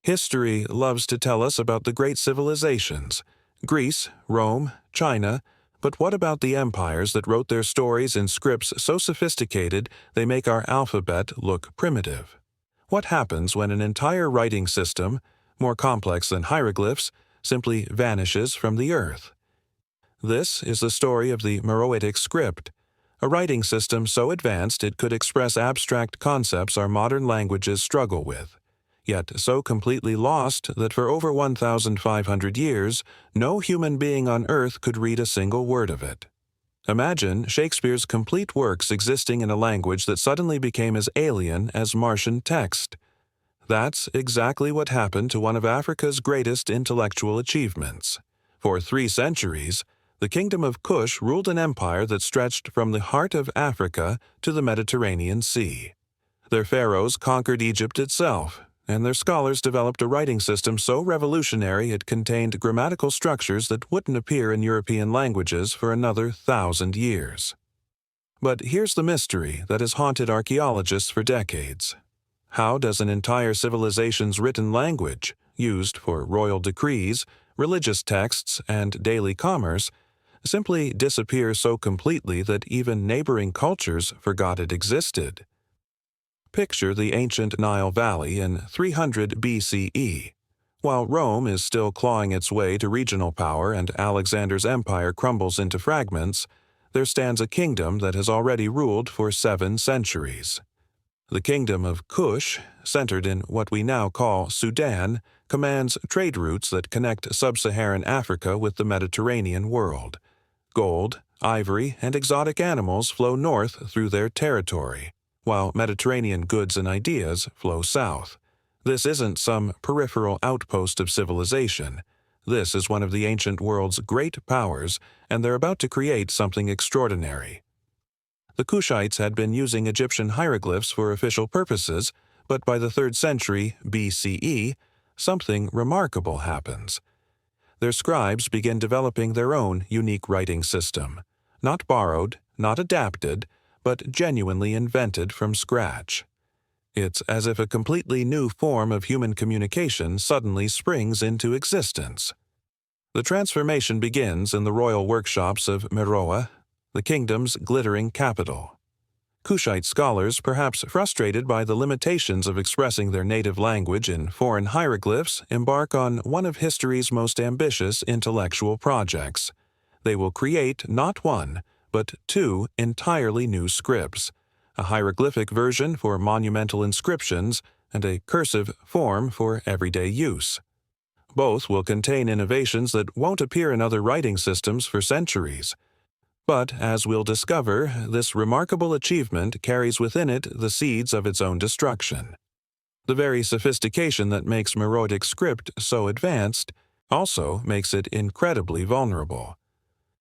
History loves to tell us about the great civilizations, Greece, Rome, China, but what about the empires that wrote their stories in scripts so sophisticated they make our alphabet look primitive? What happens when an entire writing system, more complex than hieroglyphs, simply vanishes from the earth? This is the story of the Meroitic script, a writing system so advanced it could express abstract concepts our modern languages struggle with, yet so completely lost that for over 1,500 years, no human being on earth could read a single word of it. Imagine Shakespeare's complete works existing in a language that suddenly became as alien as Martian text. That's exactly what happened to one of Africa's greatest intellectual achievements. For 3 centuries, the Kingdom of Kush ruled an empire that stretched from the heart of Africa to the Mediterranean Sea. Their pharaohs conquered Egypt itself, and their scholars developed a writing system so revolutionary it contained grammatical structures that wouldn't appear in European languages for another 1,000 years. But here's the mystery that has haunted archaeologists for decades. How does an entire civilization's written language, used for royal decrees, religious texts, and daily commerce, simply disappear so completely that even neighboring cultures forgot it existed? Picture the ancient Nile Valley in 300 BCE. While Rome is still clawing its way to regional power and Alexander's empire crumbles into fragments, there stands a kingdom that has already ruled for 7 centuries. The Kingdom of Kush, centered in what we now call Sudan, commands trade routes that connect sub-Saharan Africa with the Mediterranean world. Gold, ivory, and exotic animals flow north through their territory, while Mediterranean goods and ideas flow south. This isn't some peripheral outpost of civilization. This is one of the ancient world's great powers, and they're about to create something extraordinary. The Kushites had been using Egyptian hieroglyphs for official purposes, but by the 3rd century BCE, something remarkable happens. Their scribes begin developing their own unique writing system, not borrowed, not adapted, but genuinely invented from scratch. It's as if a completely new form of human communication suddenly springs into existence. The transformation begins in the royal workshops of Meroe, the kingdom's glittering capital. Kushite scholars, perhaps frustrated by the limitations of expressing their native language in foreign hieroglyphs, embark on one of history's most ambitious intellectual projects. They will create not 1, but 2 entirely new scripts, a hieroglyphic version for monumental inscriptions and a cursive form for everyday use. Both will contain innovations that won't appear in other writing systems for centuries. But, as we'll discover, this remarkable achievement carries within it the seeds of its own destruction. The very sophistication that makes Meroitic script so advanced also makes it incredibly vulnerable.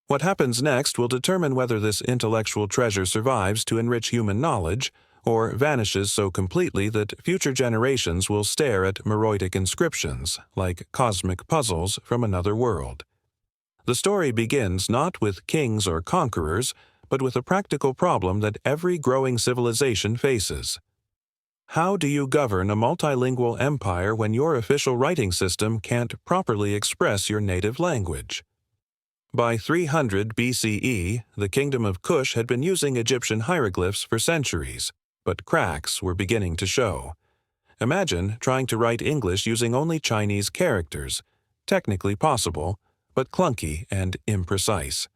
What happens next will determine whether this intellectual treasure survives to enrich human knowledge or vanishes so completely that future generations will stare at Meroitic inscriptions like cosmic puzzles from another world. The story begins not with kings or conquerors, but with a practical problem that every growing civilization faces. How do you govern a multilingual empire when your official writing system can't properly express your native language? By 300 BCE, the Kingdom of Kush had been using Egyptian hieroglyphs for centuries, but cracks were beginning to show. Imagine trying to write English using only Chinese characters. Technically possible, but clunky and imprecise.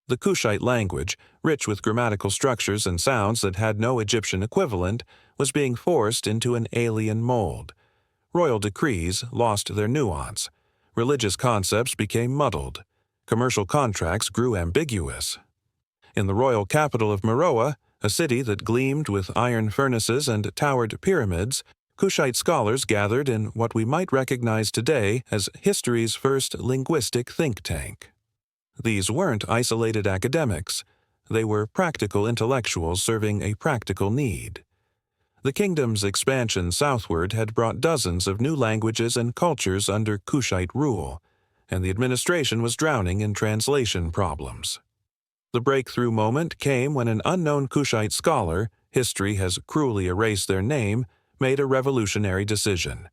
The Kushite language, rich with grammatical structures and sounds that had no Egyptian equivalent, was being forced into an alien mold. Royal decrees lost their nuance. Religious concepts became muddled. Commercial contracts grew ambiguous. In the royal capital of Meroe, a city that gleamed with iron furnaces and towered pyramids, Kushite scholars gathered in what we might recognize today as history's first linguistic think tank. These weren't isolated academics. They were practical intellectuals serving a practical need. The kingdom's expansion southward had brought dozens of new languages and cultures under Kushite rule, and the administration was drowning in translation problems. The breakthrough moment came when an unknown Kushite scholar, history has cruelly erased their name, made a revolutionary decision.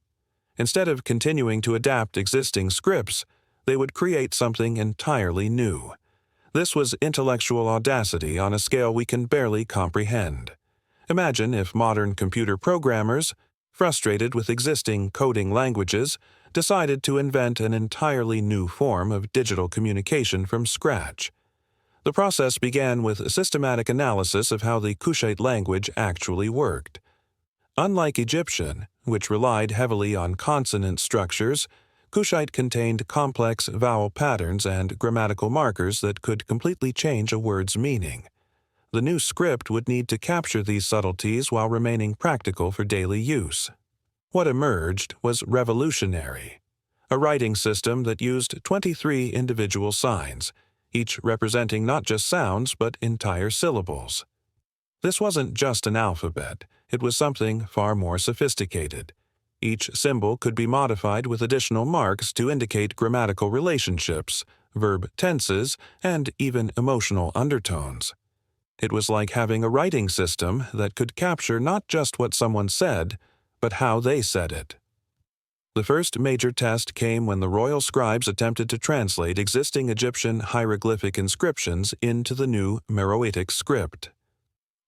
Instead of continuing to adapt existing scripts, they would create something entirely new. This was intellectual audacity on a scale we can barely comprehend. Imagine if modern computer programmers, frustrated with existing coding languages, decided to invent an entirely new form of digital communication from scratch. The process began with a systematic analysis of how the Kushite language actually worked. Unlike Egyptian, which relied heavily on consonant structures, Kushite contained complex vowel patterns and grammatical markers that could completely change a word's meaning. The new script would need to capture these subtleties while remaining practical for daily use. What emerged was revolutionary. A writing system that used 23 individual signs, each representing not just sounds but entire syllables. This wasn't just an alphabet, it was something far more sophisticated. Each symbol could be modified with additional marks to indicate grammatical relationships, verb tenses, and even emotional undertones. It was like having a writing system that could capture not just what someone said, but how they said it. The first major test came when the royal scribes attempted to translate existing Egyptian hieroglyphic inscriptions into the new Meroitic script.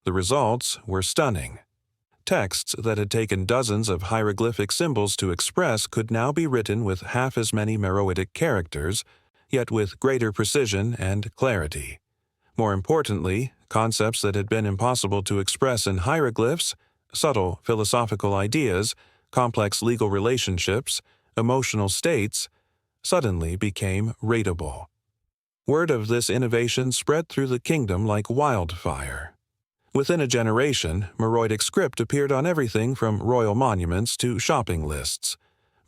The results were stunning. Texts that had taken dozens of hieroglyphic symbols to express could now be written with half as many Meroitic characters, yet with greater precision and clarity. More importantly, concepts that had been impossible to express in hieroglyphs, subtle philosophical ideas, complex legal relationships, emotional states, suddenly became readable. Word of this innovation spread through the kingdom like wildfire. Within a generation, Meroitic script appeared on everything from royal monuments to shopping lists.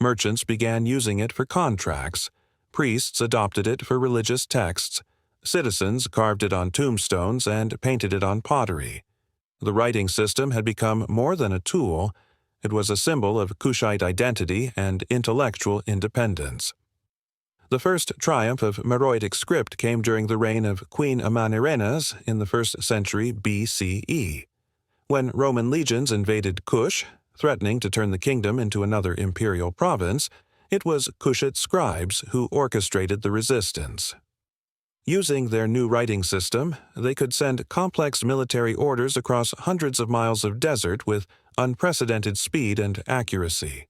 Merchants began using it for contracts. Priests adopted it for religious texts. Citizens carved it on tombstones and painted it on pottery. The writing system had become more than a tool. It was a symbol of Kushite identity and intellectual independence. The first triumph of Meroitic script came during the reign of Queen Amanirenas in the 1st century BCE. When Roman legions invaded Kush, threatening to turn the kingdom into another imperial province, it was Kushite scribes who orchestrated the resistance. Using their new writing system, they could send complex military orders across hundreds of miles of desert with unprecedented speed and accuracy.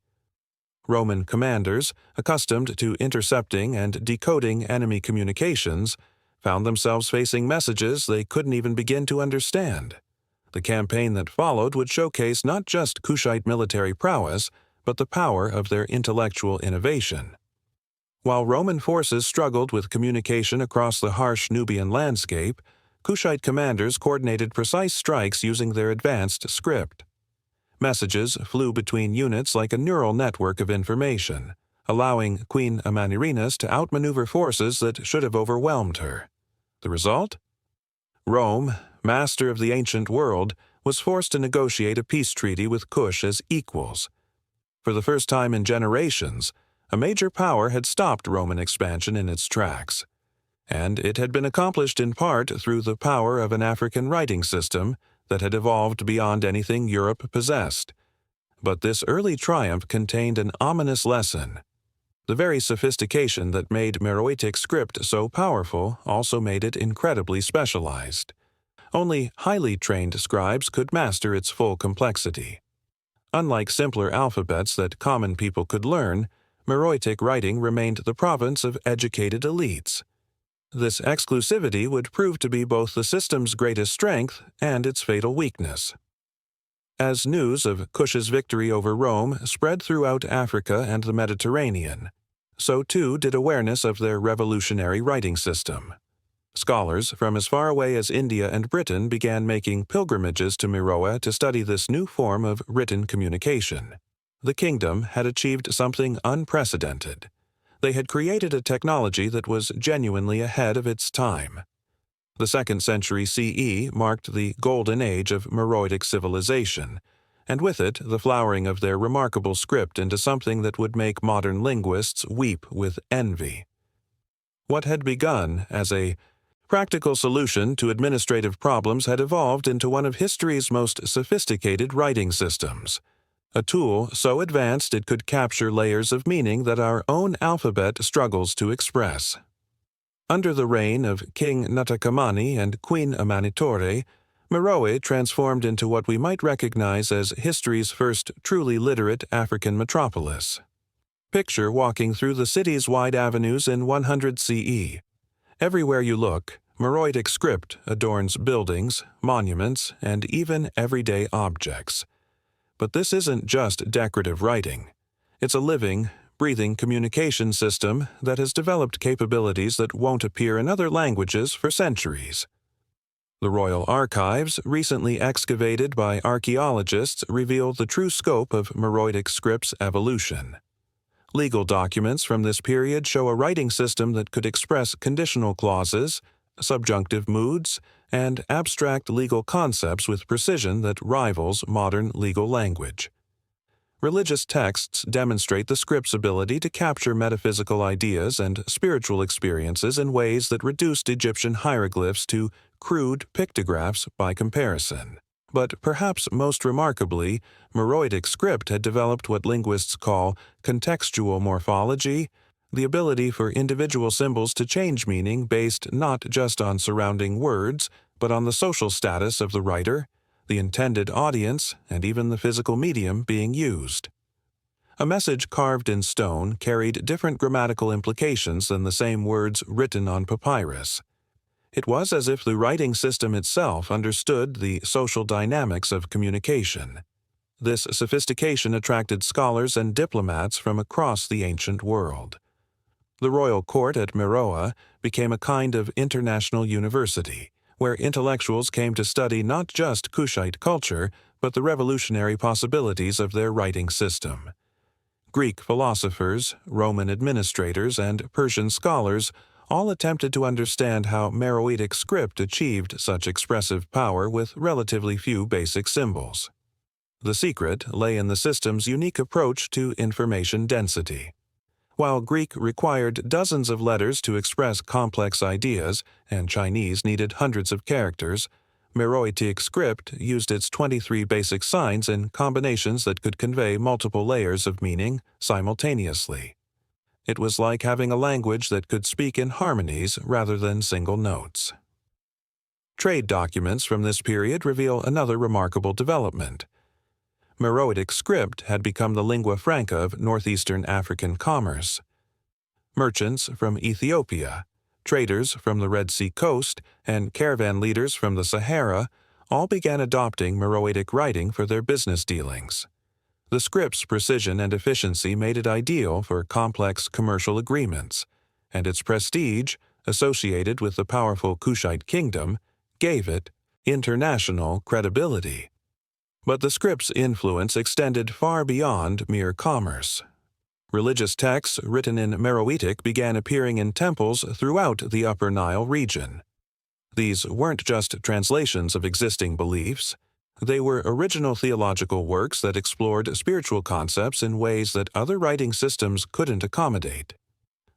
Roman commanders, accustomed to intercepting and decoding enemy communications, found themselves facing messages they couldn't even begin to understand. The campaign that followed would showcase not just Kushite military prowess, but the power of their intellectual innovation. While Roman forces struggled with communication across the harsh Nubian landscape, Kushite commanders coordinated precise strikes using their advanced script. Messages flew between units like a neural network of information, allowing Queen Amanirenas to outmaneuver forces that should have overwhelmed her. The result? Rome, master of the ancient world, was forced to negotiate a peace treaty with Kush as equals. For the first time in generations, a major power had stopped Roman expansion in its tracks. And it had been accomplished in part through the power of an African writing system that had evolved beyond anything Europe possessed. But this early triumph contained an ominous lesson. The very sophistication that made Meroitic script so powerful also made it incredibly specialized. Only highly trained scribes could master its full complexity. Unlike simpler alphabets that common people could learn, Meroitic writing remained the province of educated elites. This exclusivity would prove to be both the system's greatest strength and its fatal weakness. As news of Kush's victory over Rome spread throughout Africa and the Mediterranean, so too did awareness of their revolutionary writing system. Scholars from as far away as India and Britain began making pilgrimages to Meroe to study this new form of written communication. The kingdom had achieved something unprecedented. They had created a technology that was genuinely ahead of its time. The 2nd century CE marked the golden age of Meroitic civilization, and with it the flowering of their remarkable script into something that would make modern linguists weep with envy. What had begun as a practical solution to administrative problems had evolved into one of history's most sophisticated writing systems. a tool so advanced it could capture layers of meaning that our own alphabet struggles to express. Under the reign of King Natakamani and Queen Amanitore, Meroe transformed into what we might recognize as history's first truly literate African metropolis. Picture walking through the city's wide avenues in 100 CE. Everywhere you look, Meroitic script adorns buildings, monuments, and even everyday objects. But this isn't just decorative writing. It's a living, breathing communication system that has developed capabilities that won't appear in other languages for centuries. The Royal Archives, recently excavated by archaeologists, reveal the true scope of Meroitic script's evolution. Legal documents from this period show a writing system that could express conditional clauses, subjunctive moods, and abstract legal concepts with precision that rivals modern legal language. Religious texts demonstrate the script's ability to capture metaphysical ideas and spiritual experiences in ways that reduced Egyptian hieroglyphs to crude pictographs by comparison. But perhaps most remarkably, Meroitic script had developed what linguists call contextual morphology, the ability for individual symbols to change meaning based not just on surrounding words, but on the social status of the writer, the intended audience, and even the physical medium being used. A message carved in stone carried different grammatical implications than the same words written on papyrus. It was as if the writing system itself understood the social dynamics of communication. This sophistication attracted scholars and diplomats from across the ancient world. The royal court at Meroe became a kind of international university, where intellectuals came to study not just Kushite culture, but the revolutionary possibilities of their writing system. Greek philosophers, Roman administrators, and Persian scholars all attempted to understand how Meroitic script achieved such expressive power with relatively few basic symbols. The secret lay in the system's unique approach to information density. While Greek required dozens of letters to express complex ideas, and Chinese needed hundreds of characters, Meroitic script used its 23 basic signs in combinations that could convey multiple layers of meaning simultaneously. It was like having a language that could speak in harmonies rather than single notes. Trade documents from this period reveal another remarkable development. Meroitic script had become the lingua franca of northeastern African commerce. Merchants from Ethiopia, traders from the Red Sea coast, and caravan leaders from the Sahara all began adopting Meroitic writing for their business dealings. The script's precision and efficiency made it ideal for complex commercial agreements, and its prestige, associated with the powerful Kushite kingdom, gave it international credibility. But the script's influence extended far beyond mere commerce. Religious texts written in Meroitic began appearing in temples throughout the Upper Nile region. These weren't just translations of existing beliefs. They were original theological works that explored spiritual concepts in ways that other writing systems couldn't accommodate.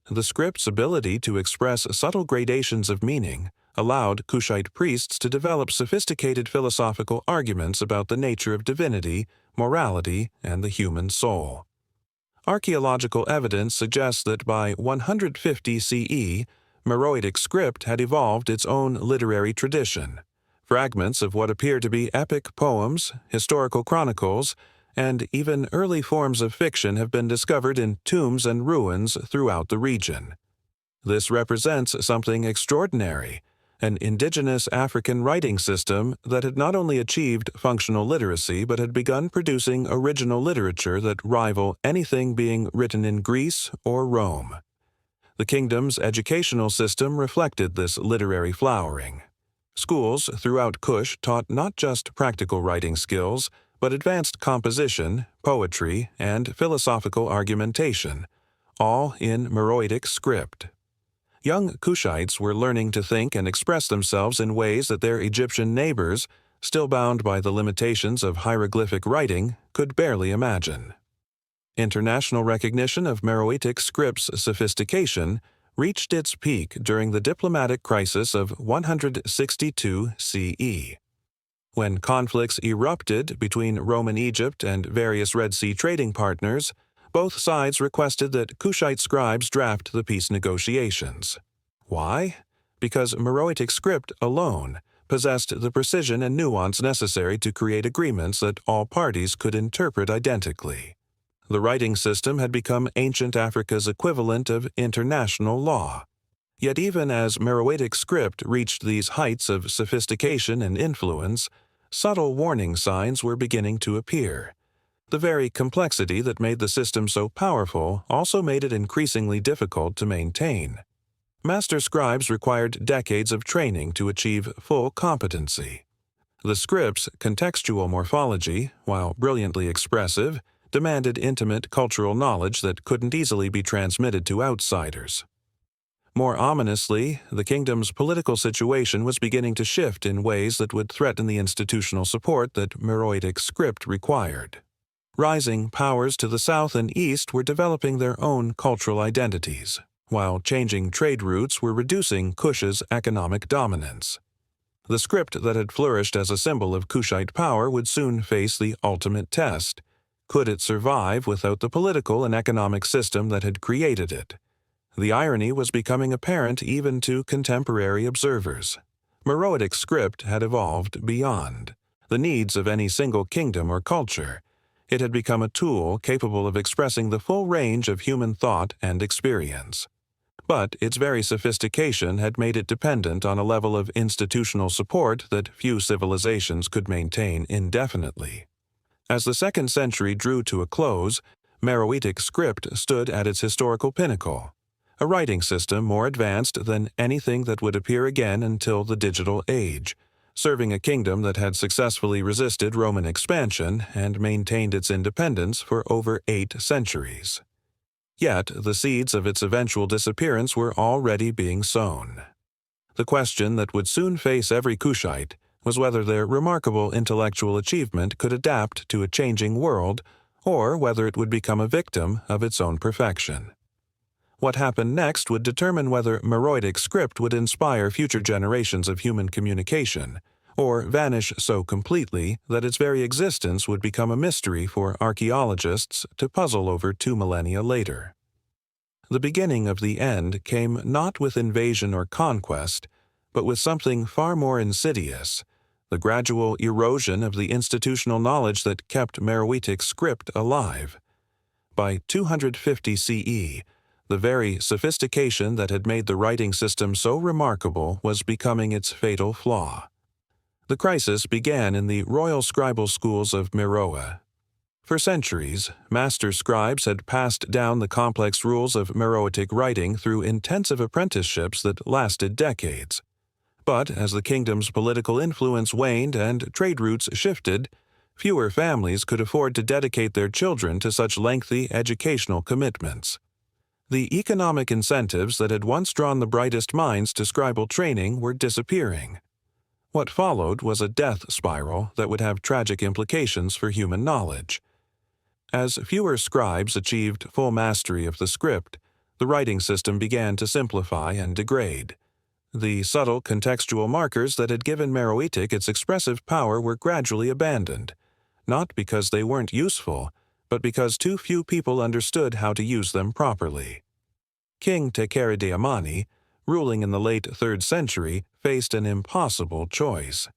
The script's ability to express subtle gradations of meaning allowed Kushite priests to develop sophisticated philosophical arguments about the nature of divinity, morality, and the human soul. Archaeological evidence suggests that by 150 CE, Meroitic script had evolved its own literary tradition. Fragments of what appear to be epic poems, historical chronicles, and even early forms of fiction have been discovered in tombs and ruins throughout the region. This represents something extraordinary, an indigenous African writing system that had not only achieved functional literacy but had begun producing original literature that rival anything being written in Greece or Rome. The kingdom's educational system reflected this literary flowering. Schools throughout Kush taught not just practical writing skills, but advanced composition, poetry, and philosophical argumentation, all in Meroitic script. Young Kushites were learning to think and express themselves in ways that their Egyptian neighbors, still bound by the limitations of hieroglyphic writing, could barely imagine. International recognition of Meroitic script's sophistication reached its peak during the diplomatic crisis of 162 CE. When conflicts erupted between Roman Egypt and various Red Sea trading partners, both sides requested that Kushite scribes draft the peace negotiations. Why? Because Meroitic script alone possessed the precision and nuance necessary to create agreements that all parties could interpret identically. The writing system had become ancient Africa's equivalent of international law. Yet even as Meroitic script reached these heights of sophistication and influence, subtle warning signs were beginning to appear. The very complexity that made the system so powerful also made it increasingly difficult to maintain. Master scribes required decades of training to achieve full competency. The script's contextual morphology, while brilliantly expressive, demanded intimate cultural knowledge that couldn't easily be transmitted to outsiders. More ominously, the kingdom's political situation was beginning to shift in ways that would threaten the institutional support that Meroitic script required. Rising powers to the south and east were developing their own cultural identities, while changing trade routes were reducing Kush's economic dominance. The script that had flourished as a symbol of Kushite power would soon face the ultimate test. Could it survive without the political and economic system that had created it? The irony was becoming apparent even to contemporary observers. Meroitic script had evolved beyond the needs of any single kingdom or culture. It had become a tool capable of expressing the full range of human thought and experience. But its very sophistication had made it dependent on a level of institutional support that few civilizations could maintain indefinitely. As the 2nd century drew to a close, Meroitic script stood at its historical pinnacle, a writing system more advanced than anything that would appear again until the digital age, serving a kingdom that had successfully resisted Roman expansion and maintained its independence for over 8 centuries. Yet the seeds of its eventual disappearance were already being sown. The question that would soon face every Kushite was whether their remarkable intellectual achievement could adapt to a changing world, or whether it would become a victim of its own perfection. What happened next would determine whether Meroitic script would inspire future generations of human communication, or vanish so completely that its very existence would become a mystery for archaeologists to puzzle over 2 millennia later. The beginning of the end came not with invasion or conquest, but with something far more insidious, the gradual erosion of the institutional knowledge that kept Meroitic script alive. By 250 CE, the very sophistication that had made the writing system so remarkable was becoming its fatal flaw. The crisis began in the royal scribal schools of Meroe. For centuries, master scribes had passed down the complex rules of Meroitic writing through intensive apprenticeships that lasted decades. But as the kingdom's political influence waned and trade routes shifted, fewer families could afford to dedicate their children to such lengthy educational commitments. The economic incentives that had once drawn the brightest minds to scribal training were disappearing. What followed was a death spiral that would have tragic implications for human knowledge. As fewer scribes achieved full mastery of the script, the writing system began to simplify and degrade. The subtle contextual markers that had given Meroitic its expressive power were gradually abandoned, not because they weren't useful, but because too few people understood how to use them properly. King Tekerideamani, ruling in the late 3rd century, faced an impossible choice.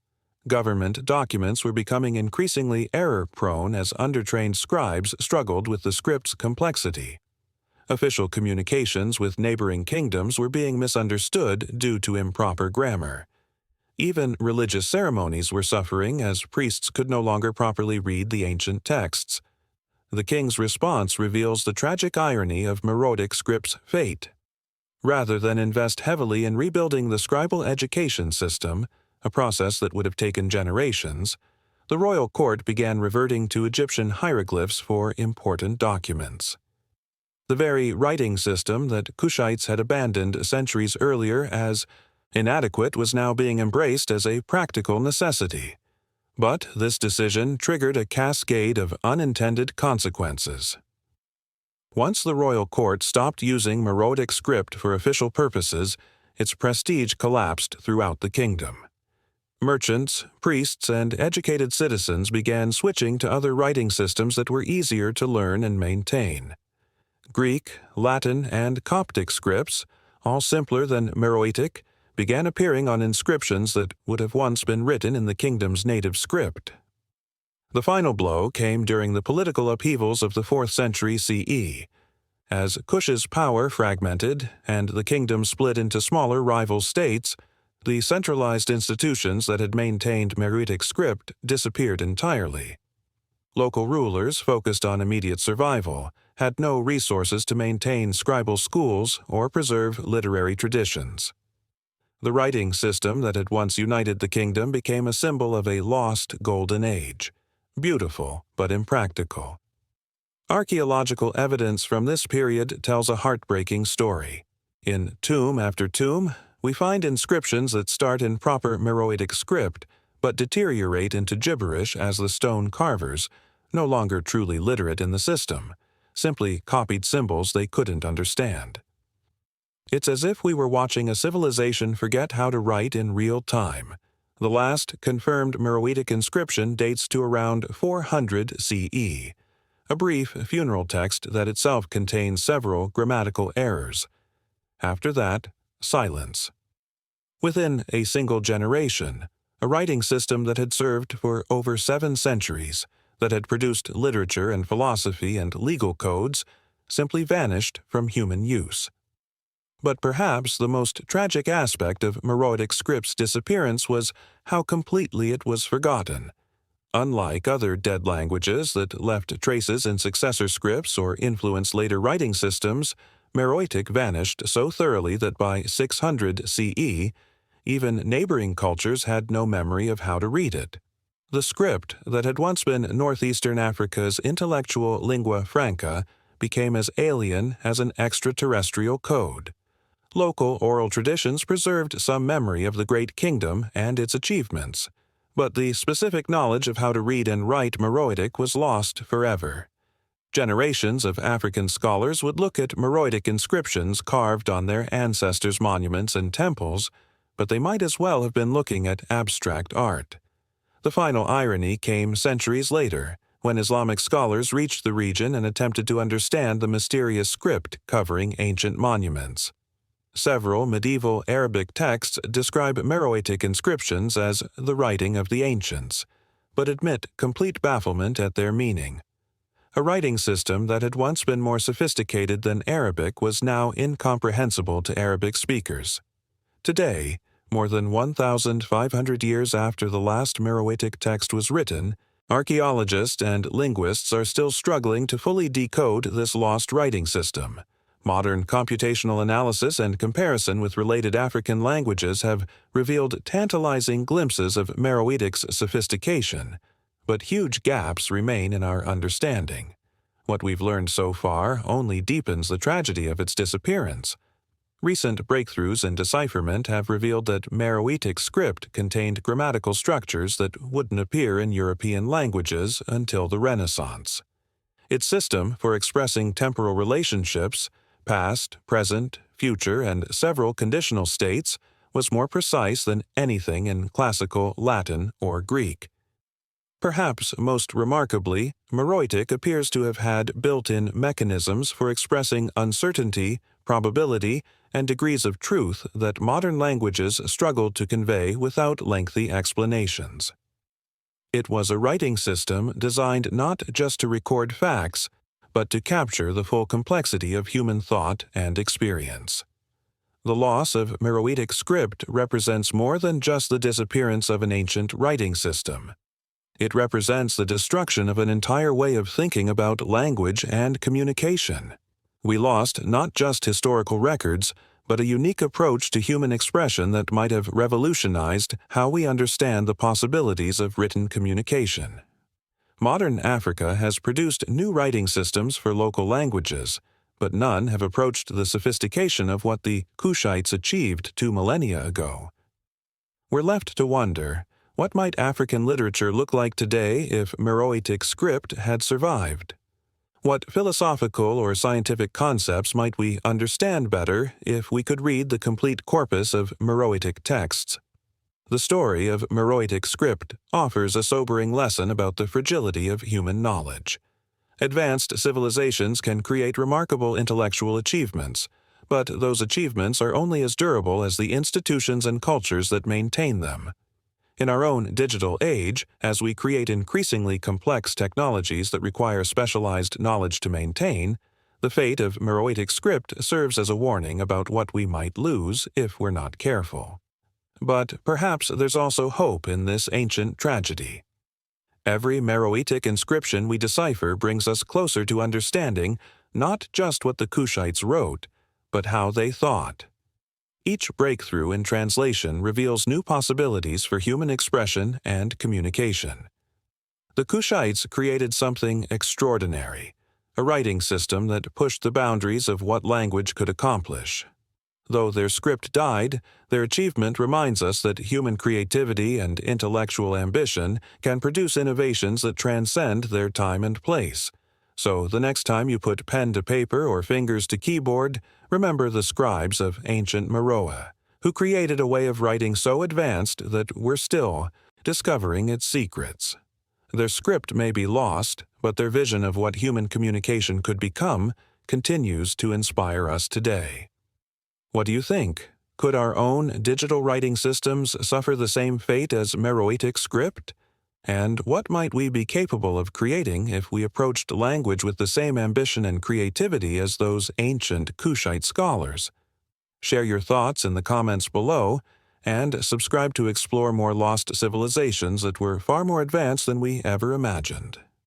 Government documents were becoming increasingly error-prone as undertrained scribes struggled with the script's complexity. Official communications with neighboring kingdoms were being misunderstood due to improper grammar. Even religious ceremonies were suffering as priests could no longer properly read the ancient texts. The king's response reveals the tragic irony of Meroitic script's fate. Rather than invest heavily in rebuilding the scribal education system, a process that would have taken generations, the royal court began reverting to Egyptian hieroglyphs for important documents. The very writing system that Kushites had abandoned centuries earlier as inadequate was now being embraced as a practical necessity. But this decision triggered a cascade of unintended consequences. Once the royal court stopped using Meroitic script for official purposes, its prestige collapsed throughout the kingdom. Merchants, priests, and educated citizens began switching to other writing systems that were easier to learn and maintain. Greek, Latin, and Coptic scripts, all simpler than Meroitic, began appearing on inscriptions that would have once been written in the kingdom's native script. The final blow came during the political upheavals of the 4th century CE. As Kush's power fragmented and the kingdom split into smaller rival states, the centralized institutions that had maintained Meroitic script disappeared entirely. Local rulers focused on immediate survival, had no resources to maintain scribal schools or preserve literary traditions. The writing system that had once united the kingdom became a symbol of a lost golden age, beautiful but impractical. Archaeological evidence from this period tells a heartbreaking story. In tomb after tomb, we find inscriptions that start in proper Meroitic script but deteriorate into gibberish as the stone carvers, no longer truly literate in the system, simply copied symbols they couldn't understand. It's as if we were watching a civilization forget how to write in real time. The last confirmed Meroitic inscription dates to around 400 CE, a brief funeral text that itself contains several grammatical errors. After that, silence. Within a single generation, a writing system that had served for over 7 centuries, that had produced literature and philosophy and legal codes, simply vanished from human use. But perhaps the most tragic aspect of Meroitic script's disappearance was how completely it was forgotten. Unlike other dead languages that left traces in successor scripts or influenced later writing systems, Meroitic vanished so thoroughly that by 600 CE, even neighboring cultures had no memory of how to read it. The script that had once been northeastern Africa's intellectual lingua franca became as alien as an extraterrestrial code. Local oral traditions preserved some memory of the great kingdom and its achievements, but the specific knowledge of how to read and write Meroitic was lost forever. Generations of African scholars would look at Meroitic inscriptions carved on their ancestors' monuments and temples, but they might as well have been looking at abstract art. The final irony came centuries later, when Islamic scholars reached the region and attempted to understand the mysterious script covering ancient monuments. Several medieval Arabic texts describe Meroitic inscriptions as the writing of the ancients, but admit complete bafflement at their meaning. A writing system that had once been more sophisticated than Arabic was now incomprehensible to Arabic speakers. Today, more than 1,500 years after the last Meroitic text was written, archaeologists and linguists are still struggling to fully decode this lost writing system. Modern computational analysis and comparison with related African languages have revealed tantalizing glimpses of Meroitic's sophistication, but huge gaps remain in our understanding. What we've learned so far only deepens the tragedy of its disappearance. Recent breakthroughs in decipherment have revealed that Meroitic script contained grammatical structures that wouldn't appear in European languages until the Renaissance. Its system for expressing temporal relationships, past, present, future, and several conditional states, was more precise than anything in classical Latin or Greek. Perhaps most remarkably, Meroitic appears to have had built-in mechanisms for expressing uncertainty, probability, and degrees of truth that modern languages struggled to convey without lengthy explanations. It was a writing system designed not just to record facts, but to capture the full complexity of human thought and experience. The loss of Meroitic script represents more than just the disappearance of an ancient writing system. It represents the destruction of an entire way of thinking about language and communication. We lost not just historical records, but a unique approach to human expression that might have revolutionized how we understand the possibilities of written communication. Modern Africa has produced new writing systems for local languages, but none have approached the sophistication of what the Kushites achieved 2 millennia ago. We're left to wonder, what might African literature look like today if Meroitic script had survived? What philosophical or scientific concepts might we understand better if we could read the complete corpus of Meroitic texts? The story of Meroitic script offers a sobering lesson about the fragility of human knowledge. Advanced civilizations can create remarkable intellectual achievements, but those achievements are only as durable as the institutions and cultures that maintain them. In our own digital age, as we create increasingly complex technologies that require specialized knowledge to maintain, the fate of Meroitic script serves as a warning about what we might lose if we're not careful. But perhaps there's also hope in this ancient tragedy. Every Meroitic inscription we decipher brings us closer to understanding not just what the Kushites wrote, but how they thought. Each breakthrough in translation reveals new possibilities for human expression and communication. The Kushites created something extraordinary, a writing system that pushed the boundaries of what language could accomplish. Though their script died, their achievement reminds us that human creativity and intellectual ambition can produce innovations that transcend their time and place. So the next time you put pen to paper or fingers to keyboard, remember the scribes of ancient Meroe, who created a way of writing so advanced that we're still discovering its secrets. Their script may be lost, but their vision of what human communication could become continues to inspire us today. What do you think? Could our own digital writing systems suffer the same fate as Meroitic script? And what might we be capable of creating if we approached language with the same ambition and creativity as those ancient Kushite scholars? Share your thoughts in the comments below, and subscribe to explore more lost civilizations that were far more advanced than we ever imagined.